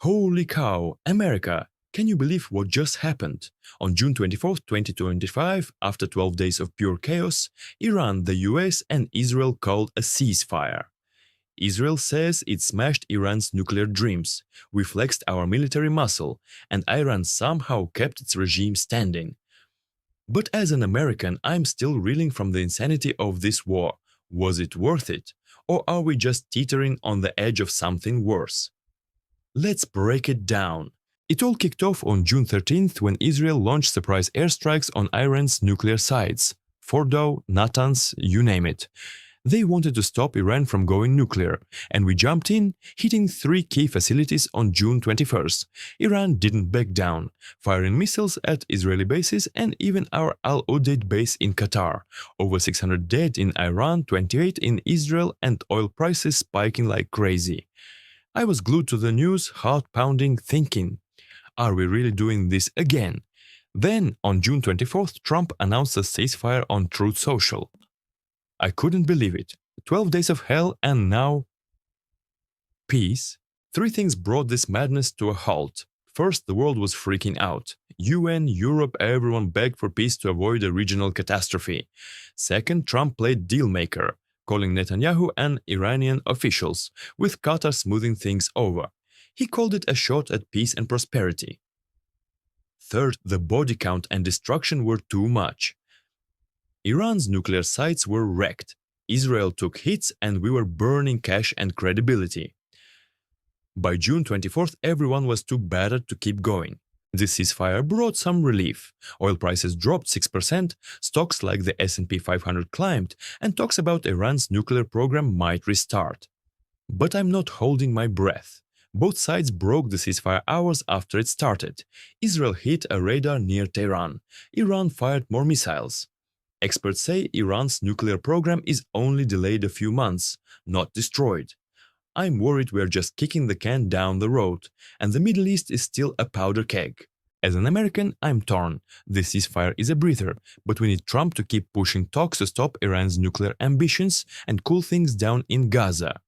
Holy cow, America! Can you believe what just happened? On June 24th, 2025, after 12 days of pure chaos, Iran, the US, and Israel called a ceasefire. Israel says it smashed Iran's nuclear dreams, we flexed our military muscle, and Iran somehow kept its regime standing. But as an American, I'm still reeling from the insanity of this war. Was it worth it? Or are we just teetering on the edge of something worse? Let's break it down. It all kicked off on June 13th when Israel launched surprise airstrikes on Iran's nuclear sites. Fordow, Natanz, you name it. They wanted to stop Iran from going nuclear, and we jumped in, hitting 3 key facilities on June 21st. Iran didn't back down, firing missiles at Israeli bases and even our Al Udeid base in Qatar. Over 600 dead in Iran, 28 in Israel, and oil prices spiking like crazy. I was glued to the news, heart pounding, thinking, are we really doing this again? Then, on June 24th, Trump announced a ceasefire on Truth Social. I couldn't believe it. 12 days of hell and now peace. 3 things brought this madness to a halt. First, the world was freaking out. UN, Europe, everyone begged for peace to avoid a regional catastrophe. Second, Trump played dealmaker, calling Netanyahu and Iranian officials, with Qatar smoothing things over. He called it a shot at peace and prosperity. Third, the body count and destruction were too much. Iran's nuclear sites were wrecked, Israel took hits, and we were burning cash and credibility. By June 24th, everyone was too battered to keep going. This ceasefire brought some relief. Oil prices dropped 6%, stocks like the S&P 500 climbed, and talks about Iran's nuclear program might restart. But I'm not holding my breath. Both sides broke the ceasefire hours after it started. Israel hit a radar near Tehran. Iran fired more missiles. Experts say Iran's nuclear program is only delayed a few months, not destroyed. I'm worried we're just kicking the can down the road, and the Middle East is still a powder keg. As an American, I'm torn. The ceasefire is a breather, but we need Trump to keep pushing talks to stop Iran's nuclear ambitions and cool things down in Gaza.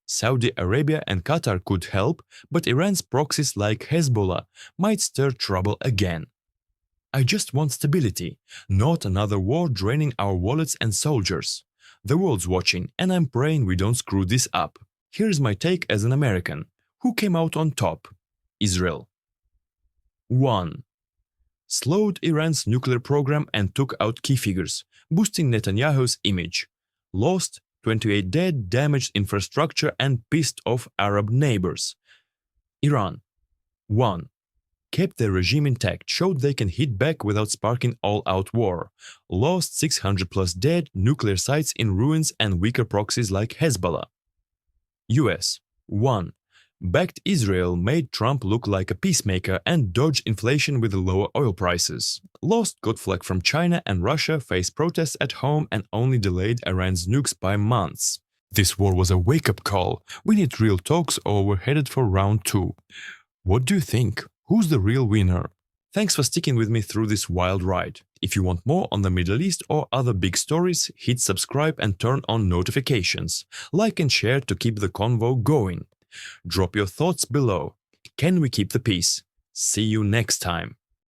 Saudi Arabia and Qatar could help, but Iran's proxies like Hezbollah might stir trouble again. I just want stability, not another war draining our wallets and soldiers. The world's watching, and I'm praying we don't screw this up. Here's my take as an American. Who came out on top? Israel. 1. Slowed Iran's nuclear program and took out key figures, boosting Netanyahu's image. Lost 28 dead, damaged infrastructure, and pissed off Arab neighbors. Iran. 1. Kept their regime intact, showed they can hit back without sparking all-out war. Lost 600 plus dead, nuclear sites in ruins, and weaker proxies like Hezbollah. US. 1. Backed Israel, made Trump look like a peacemaker and dodged inflation with lower oil prices. Lost got flack from China and Russia, faced protests at home, and only delayed Iran's nukes by months. This war was a wake-up call. We need real talks or we're headed for round 2. What do you think? Who's the real winner? Thanks for sticking with me through this wild ride. If you want more on the Middle East or other big stories, hit subscribe and turn on notifications. Like and share to keep the convo going. Drop your thoughts below. Can we keep the peace? See you next time.